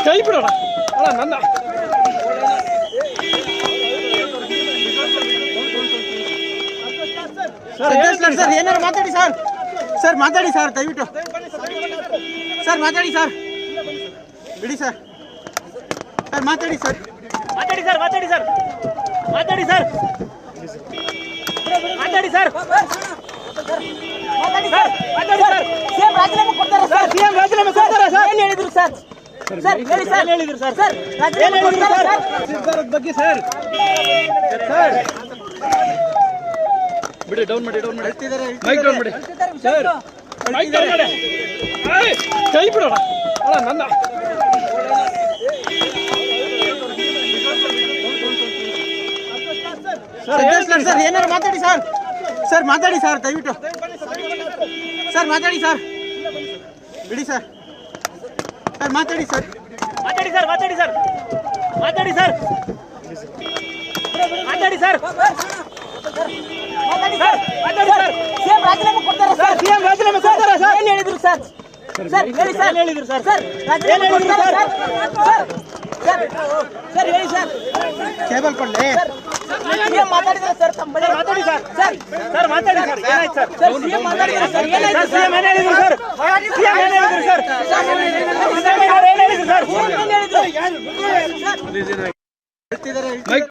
ಕೈ ಬಿಡೋಣ ಅಲ್ಲ ನನ್ನ ಸರ್ ಏನಾರು ಮಾತಾಡಿ ಸರ್. ಸರ್ ಮಾತಾಡಿ ಸರ್, ದಯವಿಟ್ಟು ಸರ್ ಮಾತಾಡಿ ಸರ್, ಬಿಡಿ ಸರ್. ಸರ್ ಮಾತಾಡಿ ಸರ್, ಮಾತಾಡಿ ಸರ್, ಮಾತಾಡಿ ಸರ್, ಮಾತಾಡಿ ಸರ್, ಮಾತಾಡಿ ಸರ್, ಮಾತಾಡಿ ಸರ್. ಸಿಎಂ ರಾಜೀನಾಮೆ ಕೊಡ್ತಾರಾ ಸರ್? ಸಿಎಂ ರಾಜೀನಾಮೆ ಕೊಡ್ತಾರಾ ಸರ್? ಏನು ಹೇಳಿದ್ರು ಸರ್? ಸರ್ ಹೇಳಿ ಸರ್, ಏನ್ ಹೇಳಿದ್ರು ಸರ್? ಸರ್ ರಾಜೀನಾಮೆ ಕೊಡ್ತಾರಾ ಸರ್? ನಿರ್ಧಾರದ ಬಗ್ಗೆ ಸರ್ ಬಿಡಿ, ಡೌನ್ ಮಾಡಿ, ಡೌನ್ ಮಾಡಿ, ಮೈಕ್ ಡೌನ್ ಮಾಡಿ ಸರ್, ಮೈಕ್ ಡೌನ್ ಮಾಡಿ. ಕೈ ಬಿಡೋಣ ಅಲ್ಲ ನನ್ನ ಸರ್ ಏನಾರು ಮಾತಾಡಿ ಸರ್. ಸರ್ ಮಾತಾಡಿ ಸರ್, ದಯವಿಟ್ಟು ಸರ್ ಮಾತಾಡಿ ಸರ್, ಬಿಡಿ ಸರ್. ಸರ್ ಮಾತಾಡಿ ಸರ್, ಮಾತಾಡಿ ಸರ್, ಮಾತಾಡಿ ಸರ್, ಮಾತಾಡಿ ಸರ್, ಮಾತಾಡಿ ಸರ್, ಮಾತಾಡಿ ಸರ್, ಮಾತಾಡಿ ಸರ್. ಸಿಎಂ ರಾಜೀನಾಮೆ ಕೊಡ್ತಾರಾ ಸರ್? ಸಿಎಂ ರಾಜೀನಾಮೆ ಕೊಡ್ತಾರಾ ಸರ್? ಏನು ಹೇಳಿದ್ರು ಸರ್? ಸರ್ ಹೇಳಿ ಸರ್, ಏನ್ ಹೇಳಿದ್ರು ಸರ್? ಸರ್ ರಾಜೀನಾಮೆ ಕೊಡ್ತಾರಾ ಸರ್? ಸರ್ ಸರ್ ಹೇಳಿ ಸರ್. ಕೇಬಲ್ ಕೊಡ್ಲಿ ಸಿಎಂ ಮಾತಾಡಿದ್ರೆ ಸರ್, ತಮ್ಮ ಬಳಿ ಮಾತಾಡಿ ಸರ್. ಸರ್. ಸರ್ ಮಾತಾಡಿ ಸರ್, ಏನಾಯ್ತು ಸರ್? ಸರ್ ಸಿಎಂ ಮಾತಾಡಿದ್ರೆ ಸರ್, ಏನಾಯ್ತು ಸರ್ ಸಿಎಂ ಏನ್ ಹೇಳಿದ್ರು ಸರ್? ಸಿಎಂ ಏನ್ ಹೇಳಿದ್ರು ಸರ್? ಸಿಎಂ ಏನ್ ಹೇಳಿದ್ರು ಸರ್? ಏನ್ ಹೇಳಿದ್ರು? ಮೈಕ್